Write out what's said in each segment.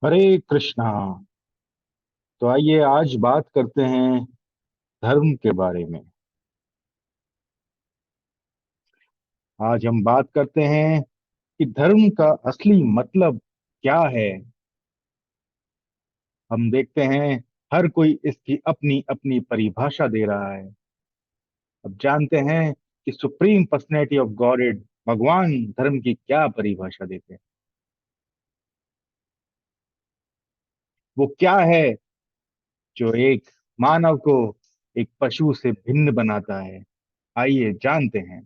हरे कृष्णा। तो आइए आज बात करते हैं धर्म के बारे में। आज हम बात करते हैं कि धर्म का असली मतलब क्या है। हम देखते हैं हर कोई इसकी अपनी अपनी परिभाषा दे रहा है। अब जानते हैं कि सुप्रीम पर्सनैलिटी ऑफ गॉड भगवान धर्म की क्या परिभाषा देते हैं। वो क्या है जो एक मानव को एक पशु से भिन्न बनाता है। आइए जानते हैं।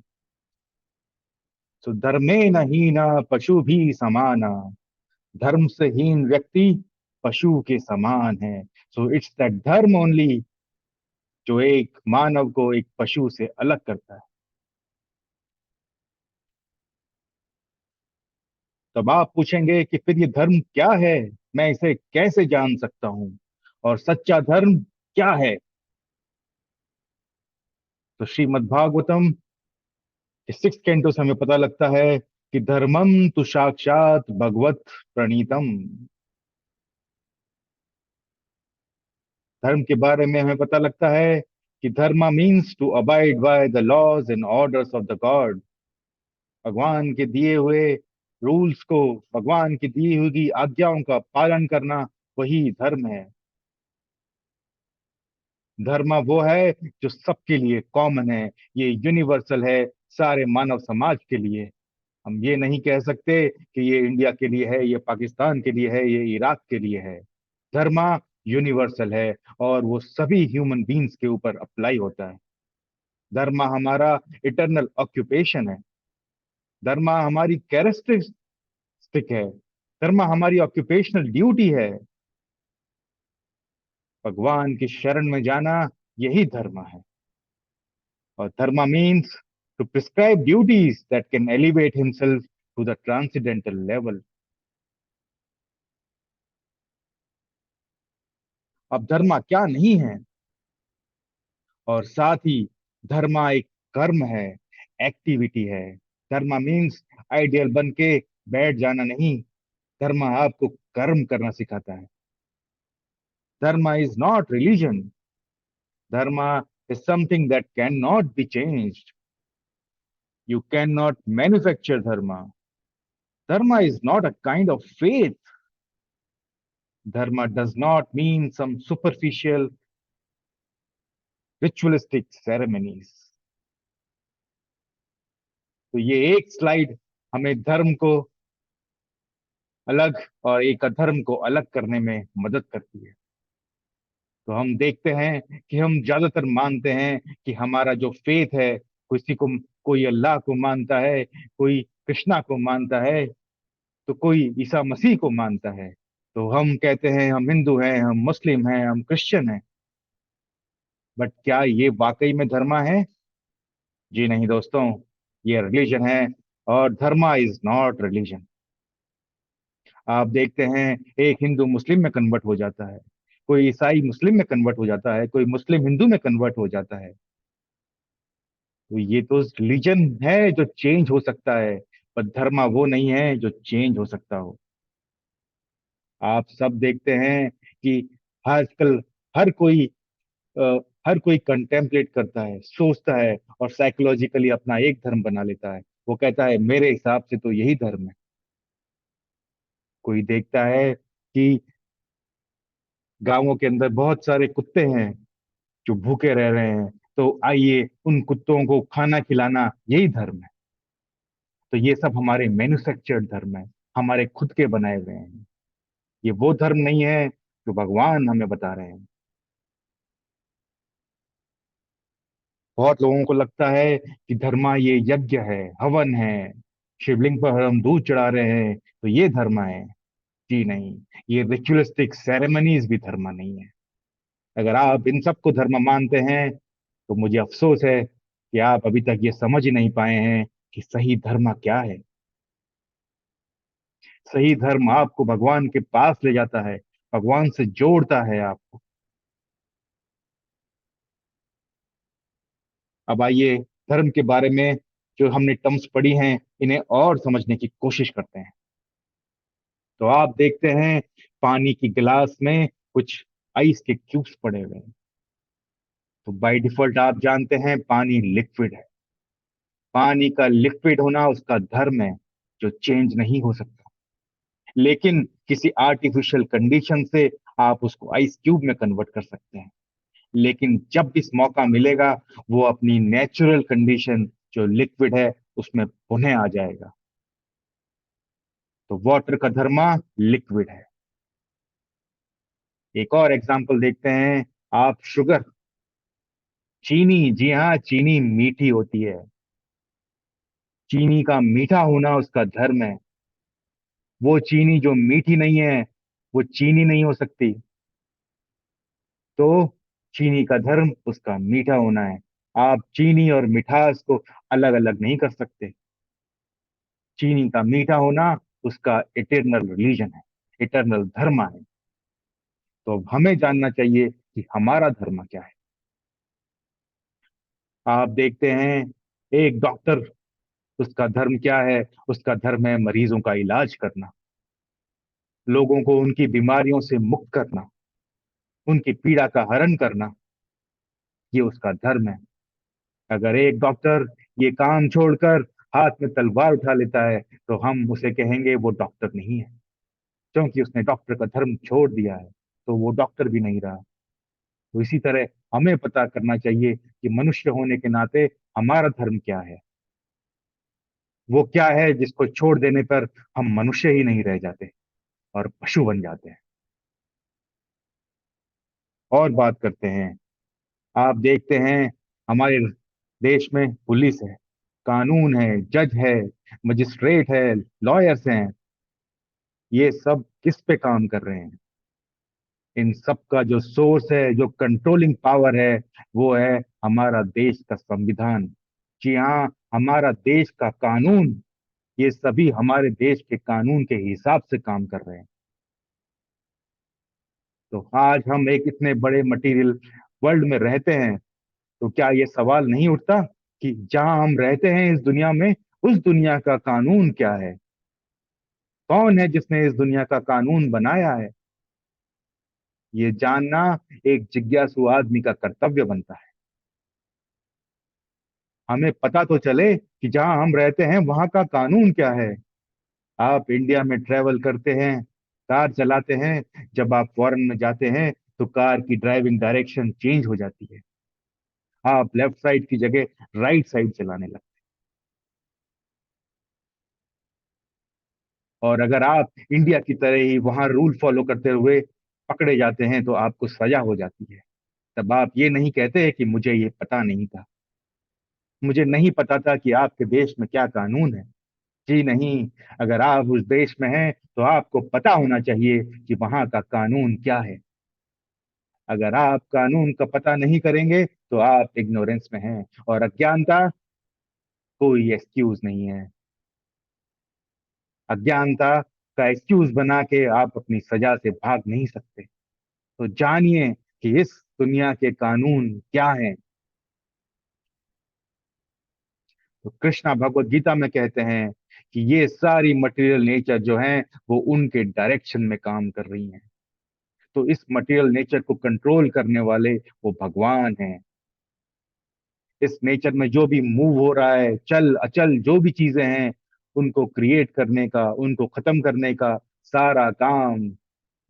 तो धर्मेण हीना पशु भी समाना। धर्म से हीन व्यक्ति पशु के समान है। सो इट्स दैट धर्म ओनली जो एक मानव को एक पशु से अलग करता है। तब आप पूछेंगे कि फिर ये धर्म क्या है, मैं इसे कैसे जान सकता हूं, और सच्चा धर्म क्या है। तो श्रीमद् भागवतम के 6 कैंटो से हमें पता लगता है कि धर्मम तु साक्षात भगवत प्रणीतम। धर्म के बारे में हमें पता लगता है कि dharma means to abide by the laws and orders of the god. भगवान के दिए हुए रूल्स को, भगवान की दी हुई आज्ञाओं का पालन करना, वही धर्म है। धर्म वो है जो सबके लिए कॉमन है, ये यूनिवर्सल है, सारे मानव समाज के लिए। हम ये नहीं कह सकते कि ये इंडिया के लिए है, ये पाकिस्तान के लिए है, ये इराक के लिए है। धर्म यूनिवर्सल है और वो सभी ह्यूमन बींग्स के ऊपर अप्लाई होता है। धर्म हमारा इटरनल ऑक्यूपेशन है। धर्म हमारी कैरेक्टरिस्टिक है। धर्म हमारी ऑक्यूपेशनल ड्यूटी है। भगवान की शरण में जाना, यही धर्म है। और dharma means to prescribe duties that can elevate himself to the transcendental level. अब धर्म क्या नहीं है, और साथ ही धर्म एक कर्म है, एक्टिविटी है। धर्म मीन्स आइडियल बन के बैठ जाना नहीं। धर्म आपको कर्म करना सिखाता है। धर्म इज नॉट रिलीजन। धर्म is something that cannot be changed. You cannot manufacture dharma. Dharma is not a kind of faith. Dharma does not mean some superficial ritualistic ceremonies. तो ये एक स्लाइड हमें धर्म को अलग और एक अधर्म को अलग करने में मदद करती है। तो हम देखते हैं कि हम ज्यादातर मानते हैं कि हमारा जो फेथ है, किसी को, कोई अल्लाह को मानता है, कोई कृष्णा को मानता है, तो कोई ईसा मसीह को मानता है। तो हम कहते हैं हम हिंदू हैं, हम मुस्लिम हैं, हम क्रिश्चियन हैं। बट क्या ये वाकई में धर्म है? जी नहीं दोस्तों, ये रिलीजन है। और धर्मा इज नॉट रिलीजन। आप देखते हैं एक हिंदू मुस्लिम में कन्वर्ट हो जाता है, कोई ईसाई मुस्लिम में कन्वर्ट हो जाता है, कोई मुस्लिम हिंदू में कन्वर्ट हो जाता है। तो ये तो रिलीजन है जो चेंज हो सकता है, पर धर्मा वो नहीं है जो चेंज हो सकता हो। आप सब देखते हैं कि आजकल हर कोई अ, हर कोई कंटेम्पलेट करता है, सोचता है, और साइकोलॉजिकली अपना एक धर्म बना लेता है। वो कहता है मेरे हिसाब से तो यही धर्म है। कोई देखता है कि गांवों के अंदर बहुत सारे कुत्ते हैं जो भूखे रह रहे हैं, तो आइए उन कुत्तों को खाना खिलाना, यही धर्म है। तो ये सब हमारे मैन्युफैक्चर्ड धर्म है, हमारे खुद के बनाए हुए हैं। ये वो धर्म नहीं है जो भगवान हमें बता रहे हैं। बहुत लोगों को लगता है कि धर्मा ये यज्ञ है, हवन है, शिवलिंग पर हम दूध चढ़ा रहे हैं, तो ये धर्म है। जी नहीं, ये रिचुअलिस्टिक सेरेमनीज भी धर्म नहीं है। अगर आप इन सबको धर्म मानते हैं तो मुझे अफसोस है कि आप अभी तक ये समझ ही नहीं पाए हैं कि सही धर्म क्या है। सही धर्म आपको भगवान के पास ले जाता है, भगवान से जोड़ता है आपको। अब आइए धर्म के बारे में जो हमने टर्म्स पढ़ी हैं, इन्हें और समझने की कोशिश करते हैं। तो आप देखते हैं पानी की गिलास में कुछ आइस के क्यूब्स पड़े हुए हैं। तो बाय डिफॉल्ट आप जानते हैं पानी लिक्विड है। पानी का लिक्विड होना उसका धर्म है, जो चेंज नहीं हो सकता। लेकिन किसी आर्टिफिशियल कंडीशन से आप उसको आइस क्यूब में कन्वर्ट कर सकते हैं। लेकिन जब इस मौका मिलेगा, वो अपनी नेचुरल कंडीशन जो लिक्विड है उसमें पुनः आ जाएगा। तो वाटर का धर्मा लिक्विड है। एक और एग्जांपल देखते हैं। आप शुगर, चीनी, जी हाँ, चीनी मीठी होती है। चीनी का मीठा होना उसका धर्म है। वो चीनी जो मीठी नहीं है, वो चीनी नहीं हो सकती। तो चीनी का धर्म उसका मीठा होना है। आप चीनी और मिठास को अलग अलग नहीं कर सकते। चीनी का मीठा होना उसका इटरनल रिलीजन है, इटरनल धर्म है। तो हमें जानना चाहिए कि हमारा धर्म क्या है। आप देखते हैं, एक डॉक्टर, उसका धर्म क्या है? उसका धर्म है मरीजों का इलाज करना, लोगों को उनकी बीमारियों से मुक्त करना, उनकी पीड़ा का हरण करना। ये उसका धर्म है। अगर एक डॉक्टर ये काम छोड़कर हाथ में तलवार उठा लेता है, तो हम उसे कहेंगे वो डॉक्टर नहीं है, क्योंकि उसने डॉक्टर का धर्म छोड़ दिया है। तो वो डॉक्टर भी नहीं रहा। तो इसी तरह हमें पता करना चाहिए कि मनुष्य होने के नाते हमारा धर्म क्या है। वो क्या है जिसको छोड़ देने पर हम मनुष्य ही नहीं रह जाते और पशु बन जाते हैं। और बात करते हैं। आप देखते हैं, हमारे देश में पुलिस है, कानून है, जज है, मजिस्ट्रेट है, लॉयर्स हैं। ये सब किस पे काम कर रहे हैं? इन सब का जो सोर्स है, जो कंट्रोलिंग पावर है, वो है हमारा देश का संविधान। जी हाँ, हमारा देश का कानून। ये सभी हमारे देश के कानून के हिसाब से काम कर रहे हैं। तो आज हम एक इतने बड़े मटेरियल वर्ल्ड में रहते हैं, तो क्या ये सवाल नहीं उठता कि जहां हम रहते हैं इस दुनिया में, उस दुनिया का कानून क्या है? कौन है जिसने इस दुनिया का कानून बनाया है? ये जानना एक जिज्ञासु आदमी का कर्तव्य बनता है। हमें पता तो चले कि जहां हम रहते हैं वहां का कानून क्या है। आप इंडिया में ट्रेवल करते हैं, कार चलाते हैं, जब आप फॉरेन में जाते हैं तो कार की ड्राइविंग डायरेक्शन चेंज हो जाती है। आप लेफ्ट साइड की जगह राइट साइड चलाने लगते हैं। और अगर आप इंडिया की तरह ही वहां रूल फॉलो करते हुए पकड़े जाते हैं तो आपको सजा हो जाती है। तब आप ये नहीं कहते कि मुझे ये पता नहीं था, मुझे नहीं पता था कि आपके देश में क्या कानून है। जी नहीं, अगर आप उस देश में हैं तो आपको पता होना चाहिए कि वहां का कानून क्या है। अगर आप कानून का पता नहीं करेंगे तो आप इग्नोरेंस में हैं, और अज्ञानता कोई एक्सक्यूज नहीं है। अज्ञानता का एक्सक्यूज बना के आप अपनी सजा से भाग नहीं सकते। तो जानिए कि इस दुनिया के कानून क्या हैं। तो कृष्णा भगवत गीता में कहते हैं कि ये सारी मटेरियल नेचर जो है वो उनके डायरेक्शन में काम कर रही हैं। तो इस मटेरियल नेचर को कंट्रोल करने वाले वो भगवान हैं। इस नेचर में जो भी मूव हो रहा है, चल अचल जो भी चीजें हैं, उनको क्रिएट करने का, उनको खत्म करने का सारा काम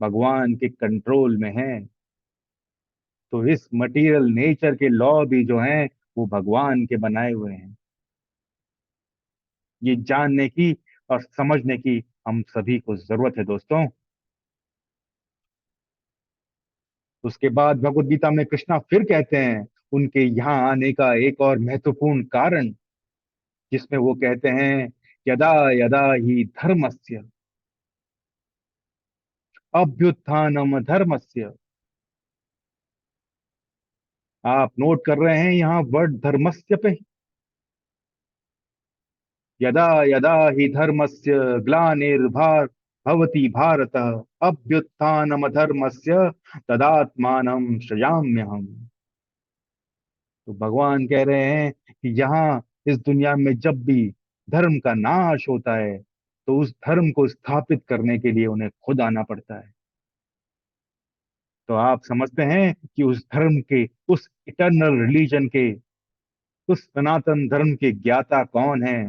भगवान के कंट्रोल में है। तो इस मटेरियल नेचर के लॉ भी जो हैं वो भगवान के बनाए हुए हैं। ये जानने की और समझने की हम सभी को जरूरत है दोस्तों। उसके बाद भगवत गीता में कृष्णा फिर कहते हैं उनके यहाँ आने का एक और महत्वपूर्ण कारण, जिसमें वो कहते हैं, यदा यदा ही धर्मस्य अभ्युत्थानम धर्मस्य। आप नोट कर रहे हैं यहाँ वर्ड धर्मस्य पे? यदा यदा ही धर्मस्य ग्लानिर्भार भवति भारत अभ्युत्थानम धर्मस्य तदात्मानं सृजाम्यहम्। तो भगवान कह रहे हैं कि यहाँ इस दुनिया में जब भी धर्म का नाश होता है, तो उस धर्म को स्थापित करने के लिए उन्हें खुद आना पड़ता है। तो आप समझते हैं कि उस धर्म के, उस इटर्नल रिलीजन के, उस सनातन धर्म के ज्ञाता कौन है?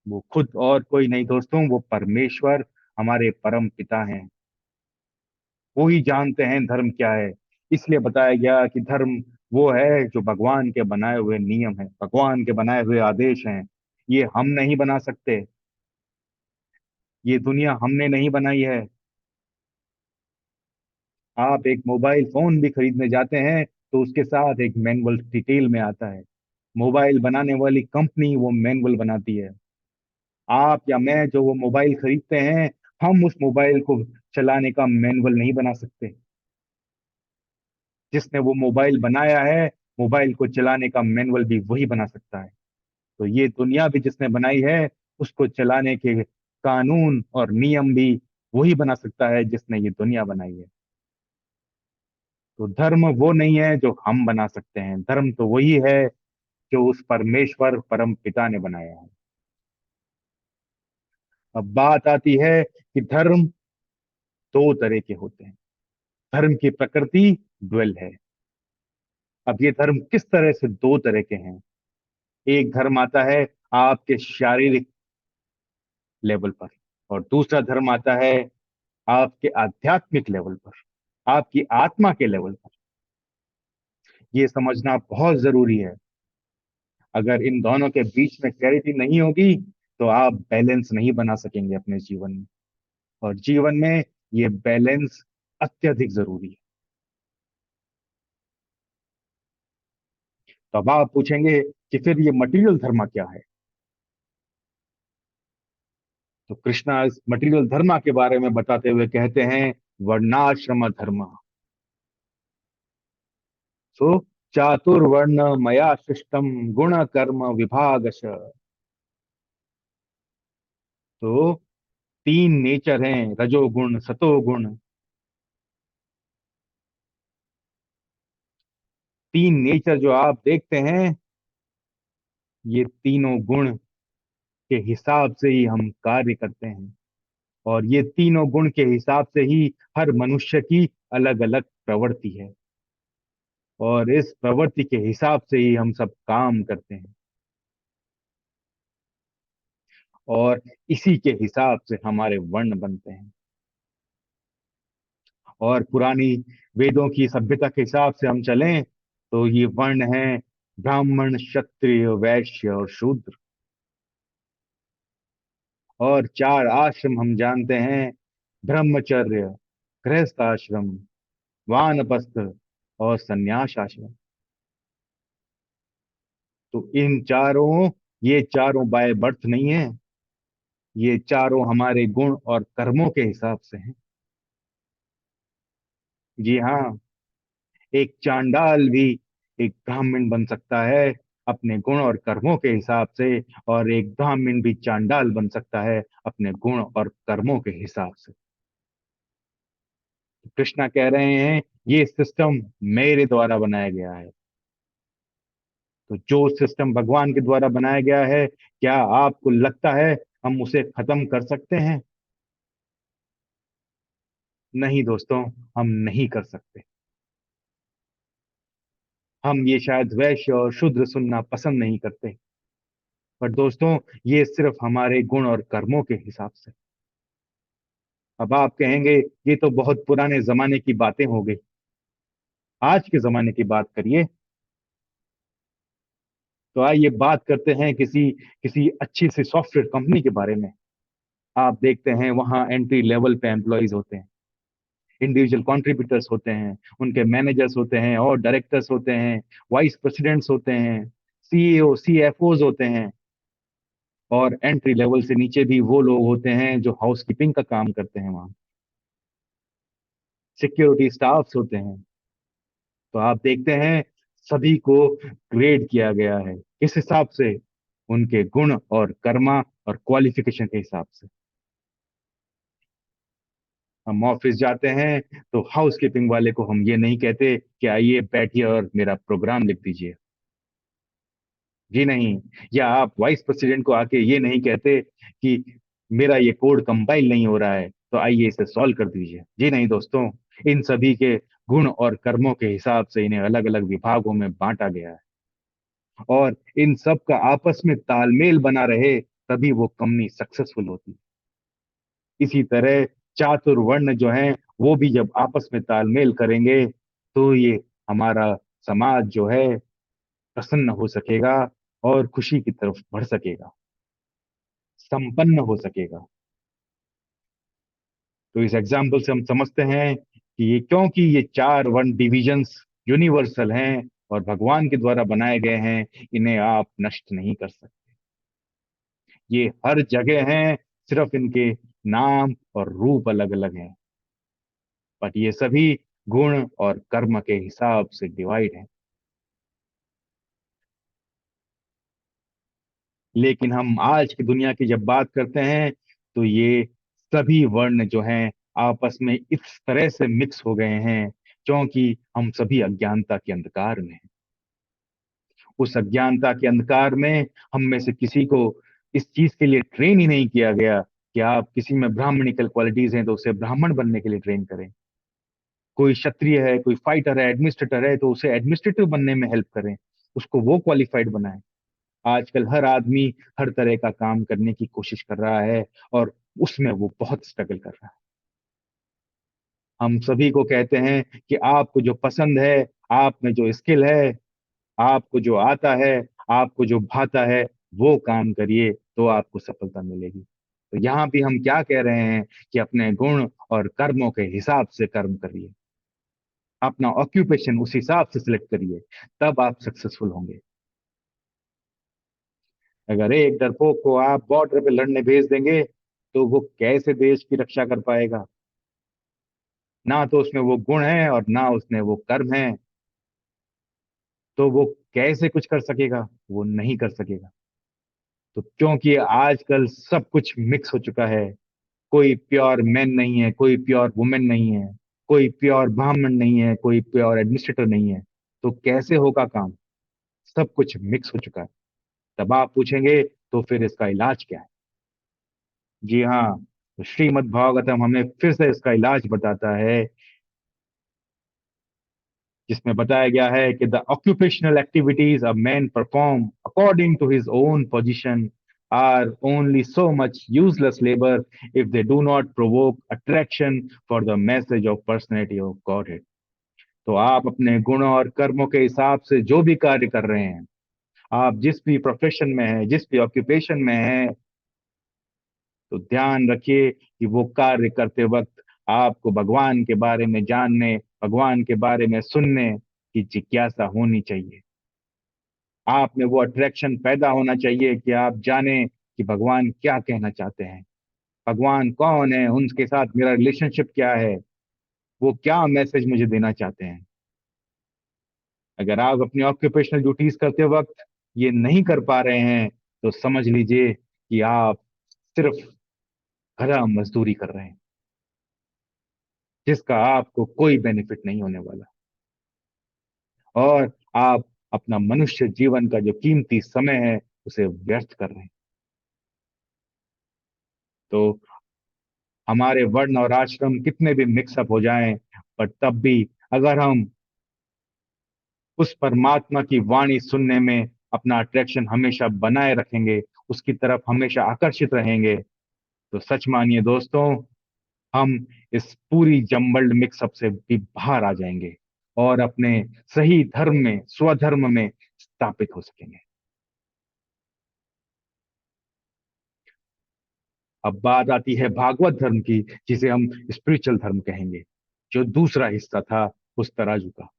वो खुद और कोई नहीं दोस्तों, वो परमेश्वर, हमारे परम पिता हैं। वो ही जानते हैं धर्म क्या है। इसलिए बताया गया कि धर्म वो है जो भगवान के बनाए हुए नियम है, भगवान के बनाए हुए आदेश हैं। ये हम नहीं बना सकते, ये दुनिया हमने नहीं बनाई है। आप एक मोबाइल फोन भी खरीदने जाते हैं तो उसके साथ एक मैनुअल डिटेल में आता है। मोबाइल बनाने वाली कंपनी वो मैनुअल बनाती है। आप या मैं जो वो मोबाइल खरीदते हैं, हम उस मोबाइल को चलाने का मैनुअल नहीं बना सकते। जिसने वो मोबाइल बनाया है, मोबाइल को चलाने का मैनुअल भी वही बना सकता है। तो ये दुनिया भी जिसने बनाई है, उसको चलाने के कानून और नियम भी वही बना सकता है जिसने ये दुनिया बनाई है। तो धर्म वो नहीं है जो हम बना सकते हैं, धर्म तो वही है जो उस परमेश्वर परम पिता ने बनाया है। अब बात आती है कि धर्म दो तरह के होते हैं। धर्म की प्रकृति ड्वेल है। अब ये धर्म किस तरह से दो तरह के हैं? एक धर्म आता है आपके शारीरिक लेवल पर, और दूसरा धर्म आता है आपके आध्यात्मिक लेवल पर, आपकी आत्मा के लेवल पर। ये समझना बहुत जरूरी है। अगर इन दोनों के बीच में क्लैरिटी नहीं होगी तो आप बैलेंस नहीं बना सकेंगे अपने जीवन में। और जीवन में ये बैलेंस अत्यधिक जरूरी है। तो अब आप पूछेंगे कि फिर ये मटेरियल धर्म क्या है? तो कृष्णा इस मटेरियल धर्म के बारे में बताते हुए कहते हैं, वर्णाश्रम धर्म। सो चातुर्वर्ण मया सृष्टम गुण कर्म विभागश। तो तीन नेचर हैं, रजोगुण सतोगुण। तीन नेचर जो आप देखते हैं, ये तीनों गुण के हिसाब से ही हम कार्य करते हैं। और ये तीनों गुण के हिसाब से ही हर मनुष्य की अलग अलग प्रवृत्ति है। और इस प्रवृत्ति के हिसाब से ही हम सब काम करते हैं। और इसी के हिसाब से हमारे वर्ण बनते हैं। और पुरानी वेदों की सभ्यता के हिसाब से हम चलें तो ये वर्ण है ब्राह्मण, क्षत्रिय, वैश्य और शूद्र। और चार आश्रम हम जानते हैं, ब्रह्मचर्य, गृहस्थ आश्रम, वानप्रस्थ और संन्यास आश्रम। तो इन चारों, ये चारों बाय बर्थ नहीं है, ये चारों हमारे गुण और कर्मों के हिसाब से हैं। जी हाँ, एक चांडाल भी एक ब्राह्मण बन सकता है अपने गुण और कर्मों के हिसाब से, और एक ब्राह्मण भी चांडाल बन सकता है अपने गुण और कर्मों के हिसाब से। कृष्णा कह रहे हैं ये सिस्टम मेरे द्वारा बनाया गया है। तो जो सिस्टम भगवान के द्वारा बनाया गया है, क्या आपको लगता है हम उसे खत्म कर सकते हैं? नहीं दोस्तों, हम नहीं कर सकते। हम ये शायद वैश्य और शूद्र सुनना पसंद नहीं करते, पर दोस्तों ये सिर्फ हमारे गुण और कर्मों के हिसाब से। अब आप कहेंगे ये तो बहुत पुराने जमाने की बातें हो गई, आज के जमाने की बात करिए। तो आइए बात करते हैं किसी किसी अच्छी सी सॉफ्टवेयर कंपनी के बारे में। आप देखते हैं वहां एंट्री लेवल पे एम्प्लॉयज होते हैं, इंडिविजुअल कंट्रीब्यूटर्स होते हैं, उनके मैनेजर्स होते हैं और डायरेक्टर्स होते हैं, वाइस प्रेसिडेंट्स होते हैं, सीईओ सीएफओज होते हैं। और एंट्री लेवल से नीचे भी वो लोग होते हैं जो हाउसकीपिंग का काम करते हैं, वहाँ सिक्योरिटी स्टाफ्स होते हैं। तो आप देखते हैं सभी को ग्रेड किया गया है किस हिसाब से? उनके गुण और कर्मा और क्वालिफिकेशन के हिसाब से। हम ऑफिस जाते हैं तो हाउसकीपिंग वाले को हम ये नहीं कहते कि आइए बैठिए और मेरा प्रोग्राम लिख दीजिए। जी नहीं। या आप वाइस प्रेसिडेंट को आके ये नहीं कहते कि मेरा ये कोड कंपाइल नहीं हो रहा है तो आइए इसे सॉल्व कर दीजिए। जी नहीं दोस्तों, इन सभी के गुण और कर्मों के हिसाब से इन्हें अलग अलग विभागों में बांटा गया है, और इन सब का आपस में तालमेल बना रहे तभी वो कंपनी सक्सेसफुल होती है। इसी तरह चातुर्वर्ण जो है वो भी जब आपस में तालमेल करेंगे तो ये हमारा समाज जो है प्रसन्न हो सकेगा और खुशी की तरफ बढ़ सकेगा, संपन्न हो सकेगा। तो इस एग्जाम्पल से हम समझते हैं कि ये, क्योंकि ये चार वर्ण डिविजन्स यूनिवर्सल हैं और भगवान के द्वारा बनाए गए हैं, इन्हें आप नष्ट नहीं कर सकते। ये हर जगह हैं, सिर्फ इनके नाम और रूप अलग अलग हैं, बट ये सभी गुण और कर्म के हिसाब से डिवाइड हैं। लेकिन हम आज की दुनिया की जब बात करते हैं तो ये सभी वर्ण जो हैं आपस में इस तरह से मिक्स हो गए हैं क्योंकि हम सभी अज्ञानता के अंधकार में हैं। उस अज्ञानता के अंधकार में हम में से किसी को इस चीज के लिए ट्रेन ही नहीं किया गया कि आप किसी में ब्राह्मणिकल क्वालिटीज हैं तो उसे ब्राह्मण बनने के लिए ट्रेन करें। कोई क्षत्रिय है, कोई फाइटर है, एडमिनिस्ट्रेटर है, तो उसे एडमिनिस्ट्रेटिव बनने में हेल्प करें, उसको वो क्वालिफाइड बनाएं। आजकल हर आदमी हर तरह का काम करने की कोशिश कर रहा है और उसमें वो बहुत स्ट्रगल कर रहा है। हम सभी को कहते हैं कि आपको जो पसंद है, आप में जो स्किल है, आपको जो आता है, आपको जो भाता है, वो काम करिए तो आपको सफलता मिलेगी। तो यहाँ भी हम क्या कह रहे हैं कि अपने गुण और कर्मों के हिसाब से कर्म करिए, अपना ऑक्यूपेशन उस हिसाब से सिलेक्ट करिए, तब आप सक्सेसफुल होंगे। अगर एक डरपोक को आप बॉर्डर पे लड़ने भेज देंगे तो वो कैसे देश की रक्षा कर पाएगा? ना तो उसमें वो गुण है और ना उसमें वो कर्म है, तो वो कैसे कुछ कर सकेगा? वो नहीं कर सकेगा। तो क्योंकि आजकल सब कुछ मिक्स हो चुका है, कोई प्योर मैन नहीं है, कोई प्योर वुमेन नहीं है, कोई प्योर ब्राह्मण नहीं है, कोई प्योर एडमिनिस्ट्रेटर नहीं है, तो कैसे होगा काम? सब कुछ मिक्स हो चुका है। तब आप पूछेंगे तो फिर इसका इलाज क्या है? जी हाँ, तो श्रीमद् भागवतम हमें फिर से इसका इलाज बताता है, जिसमें बताया गया है कि the occupational activities a man perform according to his own position are only so much useless labour if they do not provoke attraction for the message of personality of God. तो आप अपने गुण और कर्मों के हिसाब से जो भी कार्य कर रहे हैं, आप जिस भी प्रोफेशन में हैं, जिस भी ऑक्यूपेशन में हैं, तो ध्यान रखिए कि वो कार्य करते वक्त आपको भगवान के बारे में जानने, भगवान के बारे में सुनने की जिज्ञासा होनी चाहिए। आप में वो अट्रैक्शन पैदा होना चाहिए कि आप जाने कि भगवान क्या कहना चाहते हैं, भगवान कौन है, उनके साथ मेरा रिलेशनशिप क्या है, वो क्या मैसेज मुझे देना चाहते हैं। अगर आप अपनी ऑक्यूपेशनल ड्यूटीज करते वक्त ये नहीं कर पा रहे हैं तो समझ लीजिए कि आप सिर्फ घरा मजदूरी कर रहे हैं, जिसका आपको कोई बेनिफिट नहीं होने वाला, और आप अपना मनुष्य जीवन का जो कीमती समय है उसे व्यर्थ कर रहे हैं। तो हमारे वर्ण और आश्रम कितने भी मिक्सअप हो जाएं, पर तब भी अगर हम उस परमात्मा की वाणी सुनने में अपना अट्रैक्शन हमेशा बनाए रखेंगे, उसकी तरफ हमेशा आकर्षित रहेंगे, तो सच मानिए दोस्तों, हम इस पूरी जम्बल्ड मिक्सअप से भी बाहर आ जाएंगे और अपने सही धर्म में, स्वधर्म में स्थापित हो सकेंगे। अब बात आती है भागवत धर्म की, जिसे हम स्पिरिचुअल धर्म कहेंगे, जो दूसरा हिस्सा था उस तराजू का,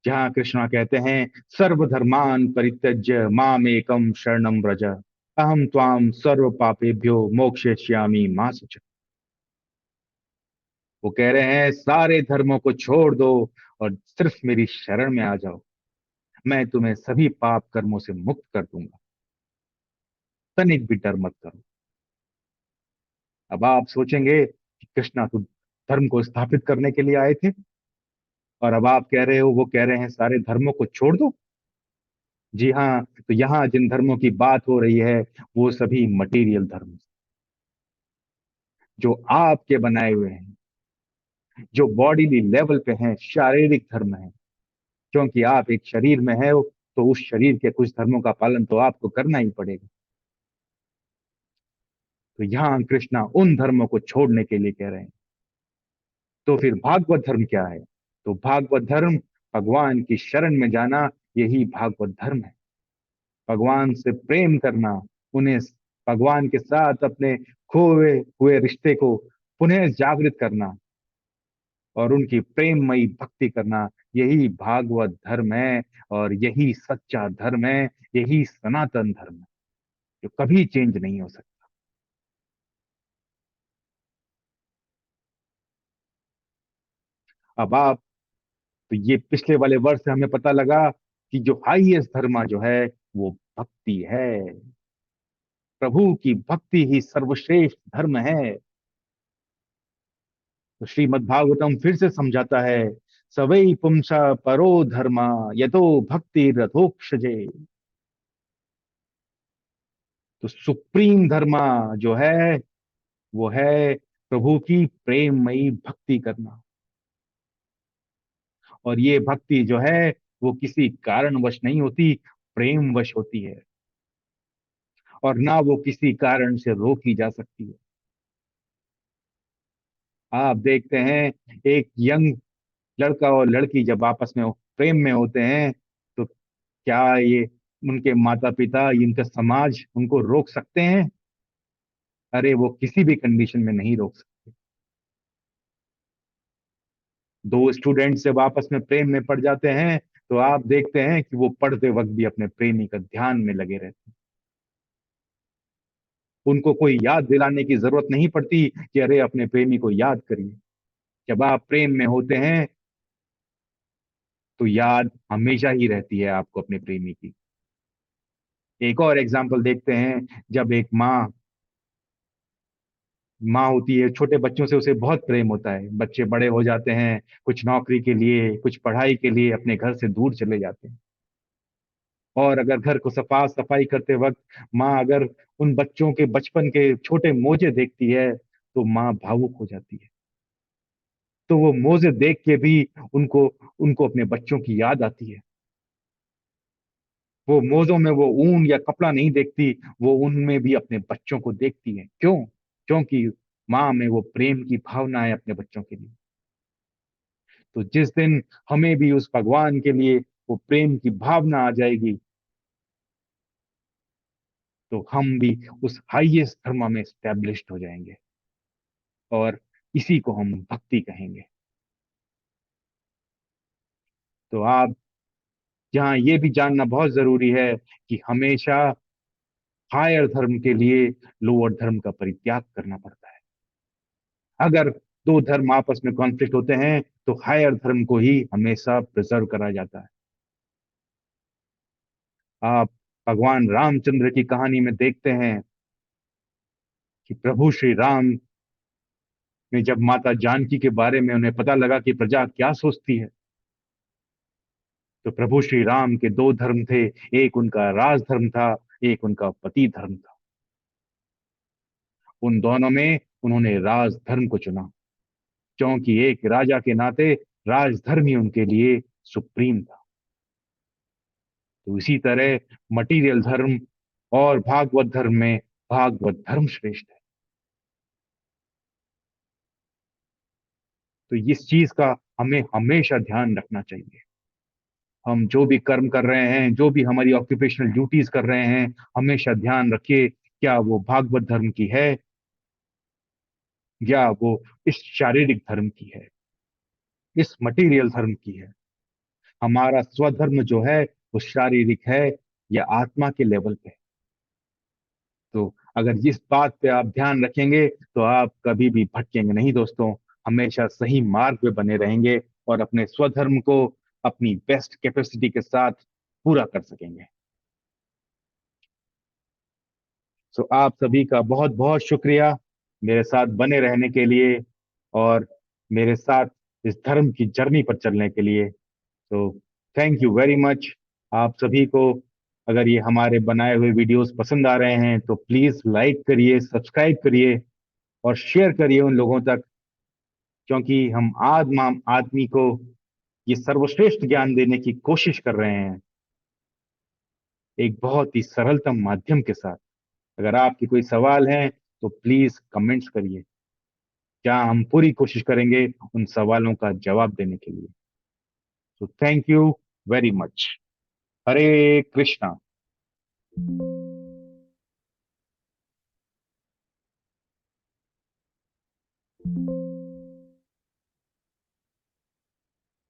जहां कृष्णा कहते हैं, सर्वधर्मान परित्यज्य माम एकम शरणम व्रज, अहम त्वाम सर्व पापेभ्यो मोक्षयिष्यामि मा शुच। वो कह रहे हैं सारे धर्मों को छोड़ दो और सिर्फ मेरी शरण में आ जाओ, मैं तुम्हें सभी पाप कर्मों से मुक्त कर दूंगा, तनिक भी डर मत करो। अब आप सोचेंगे कि कृष्णा तो धर्म को स्थापित करने के लिए आए थे, और अब आप कह रहे हो, वो कह रहे हैं सारे धर्मों को छोड़ दो। जी हाँ, तो यहाँ जिन धर्मों की बात हो रही है वो सभी मटेरियल धर्म, जो आपके बनाए हुए हैं, जो बॉडीली लेवल पे हैं, शारीरिक धर्म है, क्योंकि आप एक शरीर में है, तो उस शरीर के कुछ धर्मों का पालन तो आपको करना ही पड़ेगा। तो यहाँ कृष्णा उन धर्मों को छोड़ने के लिए कह रहे हैं। तो फिर भागवत धर्म क्या है? तो भागवत धर्म भगवान की शरण में जाना, यही भागवत धर्म है। भगवान से प्रेम करना, उन्हें भगवान के साथ अपने खोए हुए रिश्ते को पुनः जागृत करना और उनकी प्रेममयी भक्ति करना, यही भागवत धर्म है। और यही सच्चा धर्म है, यही सनातन धर्म है, जो कभी चेंज नहीं हो सकता। अब आप, तो ये पिछले वाले वर्ष से हमें पता लगा कि जो हाईएस्ट धर्म जो है वो भक्ति है। प्रभु की भक्ति ही सर्वश्रेष्ठ धर्म है। तो श्रीमद् भागवतम फिर से समझाता है, सवै पुंसा परो धर्मा यतो भक्ति रथोक्षजे। तो सुप्रीम धर्मा जो है वो है प्रभु की प्रेममयी भक्ति करना। और ये भक्ति जो है वो किसी कारणवश नहीं होती, प्रेमवश होती है। और ना वो किसी कारण से रोकी जा सकती है। आप देखते हैं, एक यंग लड़का और लड़की जब आपस में प्रेम में होते हैं, तो क्या ये उनके माता पिता, इनका समाज उनको रोक सकते हैं? अरे वो किसी भी कंडीशन में नहीं रोक सकते। दो स्टूडेंट जब आपस में प्रेम में पड़ जाते हैं, तो आप देखते हैं कि वो पढ़ते वक्त भी अपने प्रेमी का ध्यान में लगे रहते हैं। उनको कोई याद दिलाने की जरूरत नहीं पड़ती कि अरे अपने प्रेमी को याद करिए। जब आप प्रेम में होते हैं तो याद हमेशा ही रहती है आपको अपने प्रेमी की। एक और एग्जाम्पल देखते हैं, जब एक माँ होती है, छोटे बच्चों से उसे बहुत प्रेम होता है। बच्चे बड़े हो जाते हैं, कुछ नौकरी के लिए, कुछ पढ़ाई के लिए अपने घर से दूर चले जाते हैं। और अगर घर को सफा सफाई करते वक्त माँ अगर उन बच्चों के बचपन के छोटे मोजे देखती है, तो माँ भावुक हो जाती है। तो वो मोजे देख के भी उनको उनको अपने बच्चों की याद आती है। वो मोजों में वो ऊन या कपड़ा नहीं देखती, वो उनमें भी अपने बच्चों को देखती है। क्यों? क्योंकि माँ में वो प्रेम की भावना है अपने बच्चों के लिए। तो जिस दिन हमें भी उस भगवान के लिए वो प्रेम की भावना आ जाएगी, तो हम भी उस हाईएस्ट धर्म में स्टैब्लिश्ड हो जाएंगे। और इसी को हम भक्ति कहेंगे। तो आप, यहाँ ये भी जानना बहुत जरूरी है कि हमेशा हायर धर्म के लिए लोअर धर्म का परित्याग करना पड़ता है। अगर दो धर्म आपस में कॉन्फ्लिक्ट होते हैं, तो हायर धर्म को ही हमेशा प्रिजर्व करा जाता है। आप भगवान रामचंद्र की कहानी में देखते हैं कि प्रभु श्री राम ने, जब माता जानकी के बारे में उन्हें पता लगा कि प्रजा क्या सोचती है, तो प्रभु श्री राम के दो धर्म थे। एक उनका राज धर्म था, एक उनका पति धर्म था। उन दोनों में उन्होंने राज धर्म को चुना, क्योंकि एक राजा के नाते राजधर्म ही उनके लिए सुप्रीम था। तो इसी तरह मटीरियल धर्म और भागवत धर्म में भागवत धर्म श्रेष्ठ है। तो इस चीज का हमें हमेशा ध्यान रखना चाहिए। हम जो भी कर्म कर रहे हैं, जो भी हमारी ऑक्यूपेशनल ड्यूटीज कर रहे हैं, हमेशा ध्यान रखिए, क्या वो भागवत धर्म की है या वो इस शारीरिक धर्म की है, इस मटेरियल धर्म की है। हमारा स्वधर्म जो है वो शारीरिक है या आत्मा के लेवल पे है। तो अगर इस बात पे आप ध्यान रखेंगे, तो आप कभी भी भटकेंगे नहीं दोस्तों। हमेशा सही मार्ग पे बने रहेंगे और अपने स्वधर्म को अपनी बेस्ट कैपेसिटी के साथ पूरा कर सकेंगे। सो आप सभी का बहुत बहुत शुक्रिया मेरे साथ बने रहने के लिए और मेरे साथ इस धर्म की जर्नी पर चलने के लिए। तो थैंक यू वेरी मच आप सभी को। अगर ये हमारे बनाए हुए वीडियोस पसंद आ रहे हैं, तो प्लीज लाइक करिए, सब्सक्राइब करिए और शेयर करिए उन लोगों तक क्योंकि हम आदमी को ये सर्वश्रेष्ठ ज्ञान देने की कोशिश कर रहे हैं, एक बहुत ही सरलतम माध्यम के साथ। अगर आपके कोई सवाल हैं तो प्लीज कमेंट्स करिए, क्या हम पूरी कोशिश करेंगे उन सवालों का जवाब देने के लिए। तो thank you very much. Hare Krishna.